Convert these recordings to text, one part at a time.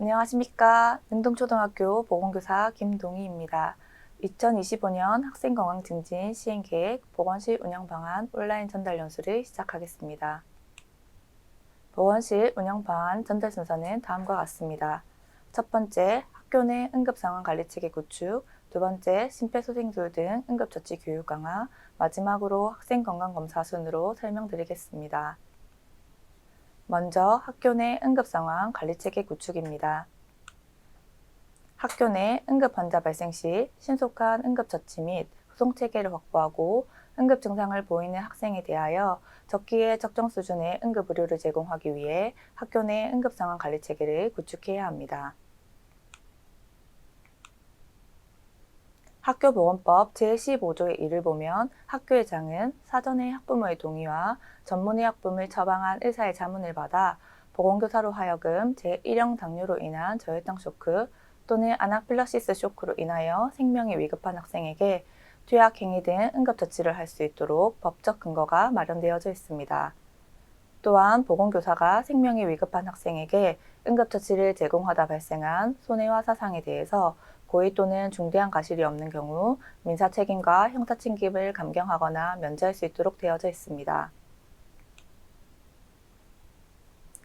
안녕하십니까. 능동초등학교 보건교사 김동희입니다. 2025년 학생건강 증진 시행계획 보건실 운영방안 온라인 전달 연수를 시작하겠습니다. 보건실 운영방안 전달 순서는 다음과 같습니다. 첫 번째, 학교 내 응급상황관리체계 구축, 두 번째, 심폐소생술 등 응급처치 교육 강화, 마지막으로 학생건강검사 순으로 설명드리겠습니다. 먼저 학교 내 응급상황 관리체계 구축입니다. 학교 내 응급환자 발생 시 신속한 응급처치 및 후송체계를 확보하고 응급 증상을 보이는 학생에 대하여 적기에 적정 수준의 응급의료를 제공하기 위해 학교 내 응급상황 관리체계를 구축해야 합니다. 학교보건법 제15조의 1을 보면 학교의장은 사전에 학부모의 동의와 전문의약품을 처방한 의사의 자문을 받아 보건교사로 하여금 제1형 당뇨로 인한 저혈당 쇼크 또는 아나필락시스 쇼크로 인하여 생명이 위급한 학생에게 투약 행위 등 응급처치를 할 수 있도록 법적 근거가 마련되어져 있습니다. 또한 보건교사가 생명이 위급한 학생에게 응급처치를 제공하다 발생한 손해와 사상에 대해서 고의 또는 중대한 과실이 없는 경우 민사책임과 형사책임을 감경하거나 면제할 수 있도록 되어져 있습니다.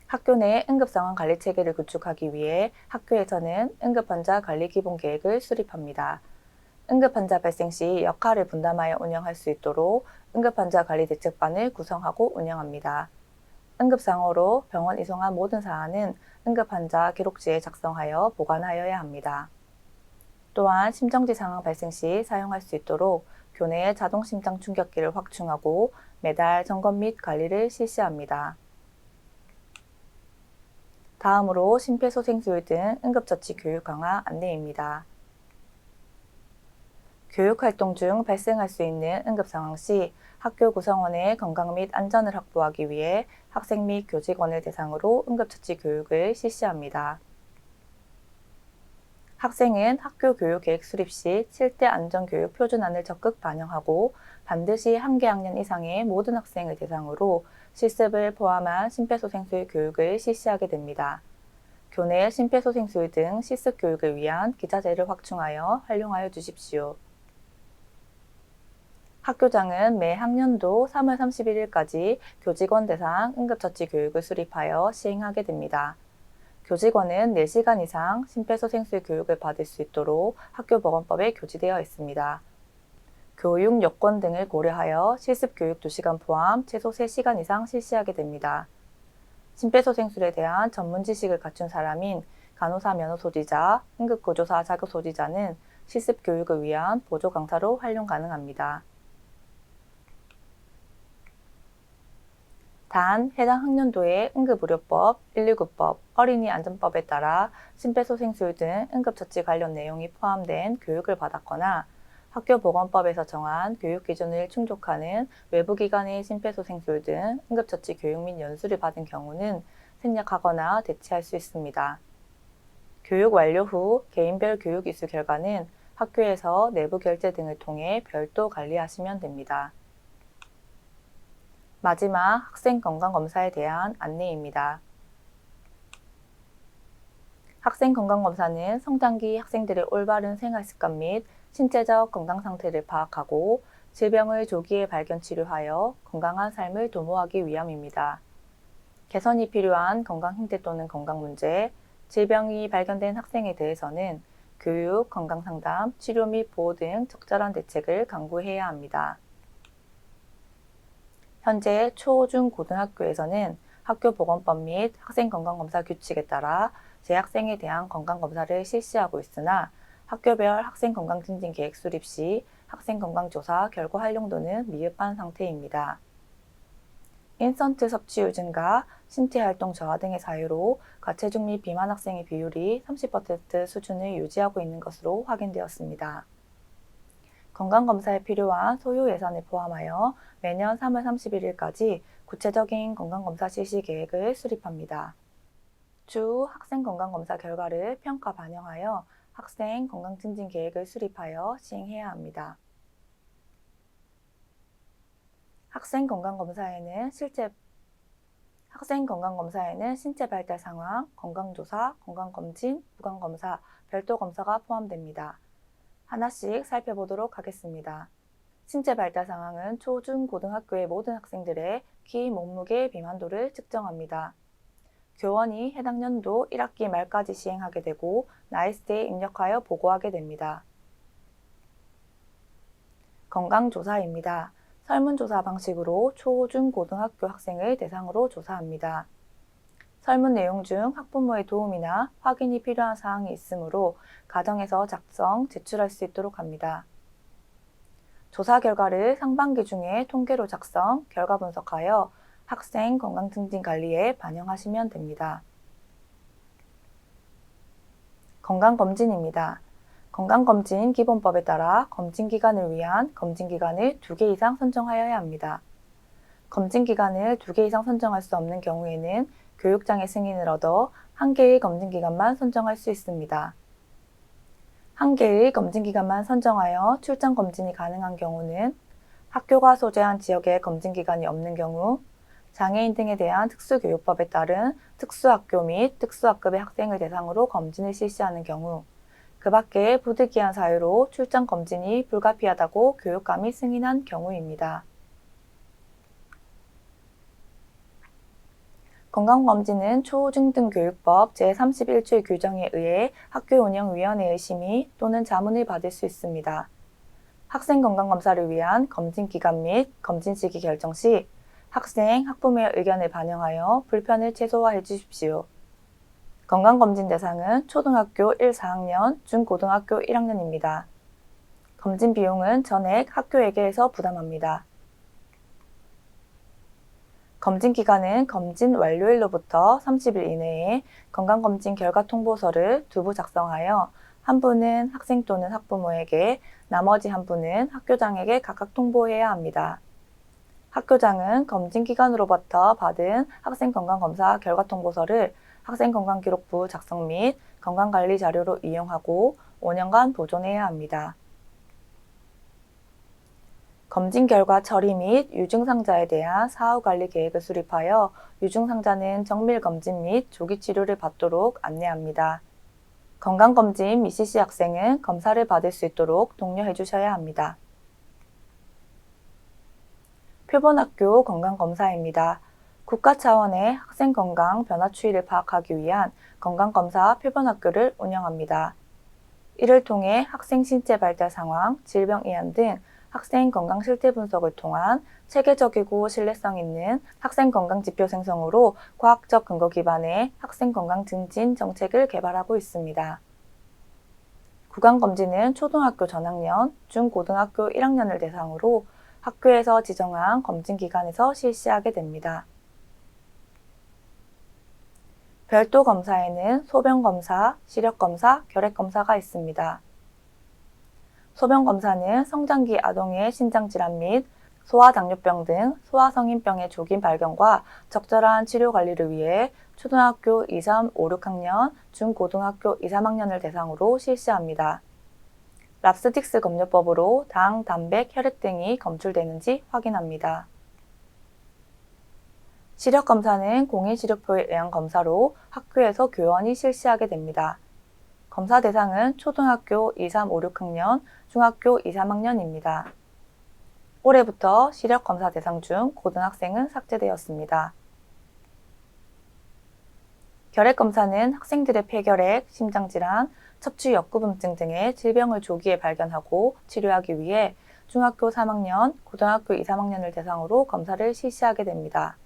학교 내 응급상황 관리 체계를 구축하기 위해 학교에서는 응급환자 관리 기본 계획을 수립합니다. 응급환자 발생 시 역할을 분담하여 운영할 수 있도록 응급환자 관리 대책반을 구성하고 운영합니다. 응급상황으로 병원 이송한 모든 사안은 응급환자 기록지에 작성하여 보관하여야 합니다. 또한 심정지 상황 발생 시 사용할 수 있도록 교내에 자동 심장 충격기를 확충하고 매달 점검 및 관리를 실시합니다. 다음으로 심폐소생술 등 응급처치 교육 강화 안내입니다. 교육활동 중 발생할 수 있는 응급상황 시 학교 구성원의 건강 및 안전을 확보하기 위해 학생 및 교직원을 대상으로 응급처치 교육을 실시합니다. 학생은 학교 교육계획 수립 시 7대 안전교육 표준안을 적극 반영하고 반드시 한 개 학년 이상의 모든 학생을 대상으로 실습을 포함한 심폐소생술 교육을 실시하게 됩니다. 교내 심폐소생술 등 실습 교육을 위한 기자재를 확충하여 활용하여 주십시오. 학교장은 매 학년도 3월 31일까지 교직원 대상 응급처치 교육을 수립하여 시행하게 됩니다. 교직원은 4시간 이상 심폐소생술 교육을 받을 수 있도록 학교보건법에 교지되어 있습니다. 교육 여건 등을 고려하여 실습교육 2시간 포함 최소 3시간 이상 실시하게 됩니다. 심폐소생술에 대한 전문 지식을 갖춘 사람인 간호사 면허 소지자, 응급구조사 자격 소지자는 실습교육을 위한 보조 강사로 활용 가능합니다. 단, 해당 학년도의 응급의료법, 119법, 어린이안전법에 따라 심폐소생술 등 응급처치 관련 내용이 포함된 교육을 받았거나 학교보건법에서 정한 교육기준을 충족하는 외부기관의 심폐소생술 등 응급처치 교육 및 연수를 받은 경우는 생략하거나 대체할 수 있습니다. 교육 완료 후 개인별 교육 이수 결과는 학교에서 내부 결제 등을 통해 별도 관리하시면 됩니다. 마지막 학생 건강검사에 대한 안내입니다. 학생 건강검사는 성장기 학생들의 올바른 생활습관 및 신체적 건강 상태를 파악하고 질병을 조기에 발견 치료하여 건강한 삶을 도모하기 위함입니다. 개선이 필요한 건강 형태 또는 건강 문제, 질병이 발견된 학생에 대해서는 교육, 건강상담, 치료 및 보호 등 적절한 대책을 강구해야 합니다. 현재 초, 중, 고등학교에서는 학교보건법 및 학생건강검사 규칙에 따라 재학생에 대한 건강검사를 실시하고 있으나 학교별 학생건강증진계획 수립 시 학생건강조사 결과 활용도는 미흡한 상태입니다. 인스턴트 섭취율 증가, 신체활동 저하 등의 사유로 과체중 및 비만 학생의 비율이 30% 수준을 유지하고 있는 것으로 확인되었습니다. 건강검사에 필요한 소요 예산을 포함하여 매년 3월 31일까지 구체적인 건강검사 실시 계획을 수립합니다. 추후 학생건강검사 결과를 평가 반영하여 학생 건강증진 계획을 수립하여 시행해야 합니다. 학생건강검사에는 학생 건강검사에는 신체 발달 상황, 건강조사, 건강검진, 부강검사, 별도 검사가 포함됩니다. 하나씩 살펴보도록 하겠습니다. 신체 발달 상황은 초, 중, 고등학교의 모든 학생들의 키, 몸무게, 비만도를 측정합니다. 교원이 해당 연도 1학기 말까지 시행하게 되고 나이스트에 입력하여 보고하게 됩니다. 건강조사입니다. 설문조사 방식으로 초, 중, 고등학교 학생을 대상으로 조사합니다. 설문 내용 중 학부모의 도움이나 확인이 필요한 사항이 있으므로 가정에서 작성, 제출할 수 있도록 합니다. 조사 결과를 상반기 중에 통계로 작성, 결과 분석하여 학생 건강증진 관리에 반영하시면 됩니다. 건강검진입니다. 건강검진 기본법에 따라 검진기간을 위한 검진기간을 2개 이상 선정하여야 합니다. 검진기간을 2개 이상 선정할 수 없는 경우에는 교육장의 승인을 얻어 1개의 검진기간만 선정할 수 있습니다. 1개의 검진기간만 선정하여 출장 검진이 가능한 경우는 학교가 소재한 지역에 검진기간이 없는 경우, 장애인 등에 대한 특수교육법에 따른 특수학교 및 특수학급의 학생을 대상으로 검진을 실시하는 경우, 그 밖에 부득이한 사유로 출장 검진이 불가피하다고 교육감이 승인한 경우입니다. 건강검진은 초중등교육법 제31조 규정에 의해 학교운영위원회의 심의 또는 자문을 받을 수 있습니다. 학생 건강검사를 위한 검진기간 및 검진 시기 결정 시 학생, 학부모의 의견을 반영하여 불편을 최소화해 주십시오. 건강검진 대상은 초등학교 1, 4학년, 중고등학교 1학년입니다. 검진 비용은 전액 학교에게서 부담합니다. 검진 기간은 검진 완료일로부터 30일 이내에 건강검진 결과 통보서를 2부 작성하여 한 부는 학생 또는 학부모에게, 나머지 한 부는 학교장에게 각각 통보해야 합니다. 학교장은 검진 기관으로부터 받은 학생 건강검사 결과 통보서를 학생건강기록부 작성 및 건강관리 자료로 이용하고 5년간 보존해야 합니다. 검진 결과 처리 및 유증상자에 대한 사후관리 계획을 수립하여 유증상자는 정밀검진 및 조기치료를 받도록 안내합니다. 건강검진 미CC 학생은 검사를 받을 수 있도록 독려해 주셔야 합니다. 표본학교 건강검사입니다. 국가 차원의 학생 건강 변화 추이를 파악하기 위한 건강검사 표본학교를 운영합니다. 이를 통해 학생 신체 발달 상황, 질병 이한 등 학생 건강 실태 분석을 통한 체계적이고 신뢰성 있는 학생 건강 지표 생성으로 과학적 근거 기반의 학생 건강 증진 정책을 개발하고 있습니다. 구강검진은 초등학교 전학년, 중고등학교 1학년을 대상으로 학교에서 지정한 검진기관에서 실시하게 됩니다. 별도 검사에는 소변검사, 시력검사, 결핵검사가 있습니다. 소변검사는 성장기 아동의 신장질환 및 소아당뇨병 등 소아성인병의 조기 발견과 적절한 치료 관리를 위해 초등학교 2, 3, 5, 6학년, 중고등학교 2, 3학년을 대상으로 실시합니다. 랍스틱스 검요법으로 당, 단백, 혈액 등이 검출되는지 확인합니다. 시력검사는 공인시력표에 의한 검사로 학교에서 교원이 실시하게 됩니다. 검사 대상은 초등학교 2, 3, 5, 6학년, 중학교 2, 3학년입니다. 올해부터 시력검사 대상 중 고등학생은 삭제되었습니다. 결핵검사는 학생들의 폐결핵, 심장질환, 척추 역구분증 등의 질병을 조기에 발견하고 치료하기 위해 중학교 3학년, 고등학교 2, 3학년을 대상으로 검사를 실시하게 됩니다.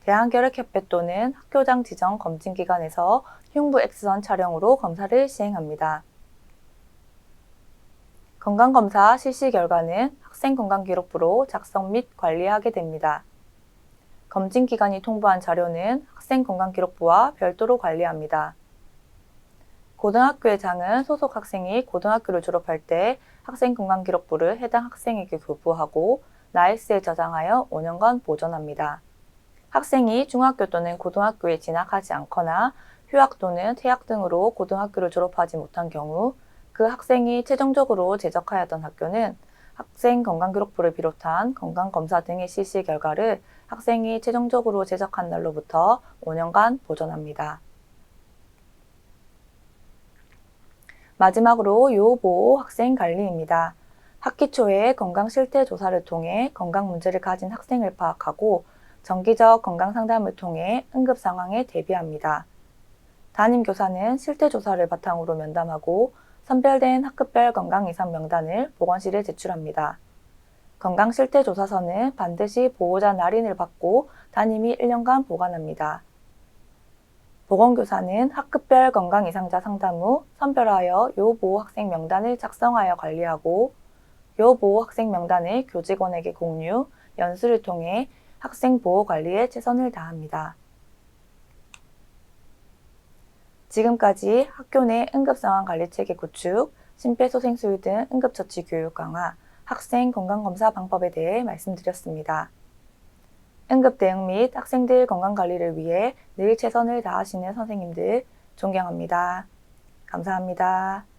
대한결핵협회 또는 학교장 지정 검진기관에서 흉부 X선 촬영으로 검사를 시행합니다. 건강검사 실시 결과는 학생건강기록부로 작성 및 관리하게 됩니다. 검진기관이 통보한 자료는 학생건강기록부와 별도로 관리합니다. 고등학교의 장은 소속 학생이 고등학교를 졸업할 때 학생건강기록부를 해당 학생에게 교부하고 나이스에 저장하여 5년간 보존합니다. 학생이 중학교 또는 고등학교에 진학하지 않거나 휴학 또는 퇴학 등으로 고등학교를 졸업하지 못한 경우 그 학생이 최종적으로 재적하였던 학교는 학생 건강기록부를 비롯한 건강검사 등의 실시 결과를 학생이 최종적으로 제적한 날로부터 5년간 보존합니다. 마지막으로 요보호 학생관리입니다. 학기 초에 건강실태조사를 통해 건강 문제를 가진 학생을 파악하고 정기적 건강상담을 통해 응급 상황에 대비합니다. 담임교사는 실태조사를 바탕으로 면담하고 선별된 학급별 건강 이상 명단을 보건실에 제출합니다. 건강 실태조사서는 반드시 보호자 날인을 받고 담임이 1년간 보관합니다. 보건교사는 학급별 건강 이상자 상담 후 선별하여 요보호 학생 명단을 작성하여 관리하고 요보호 학생 명단을 교직원에게 공유, 연수를 통해 학생 보호 관리에 최선을 다합니다. 지금까지 학교 내 응급상황 관리체계 구축, 심폐소생술 등 응급처치 교육 강화, 학생 건강검사 방법에 대해 말씀드렸습니다. 응급 대응 및 학생들 건강관리를 위해 늘 최선을 다하시는 선생님들 존경합니다. 감사합니다.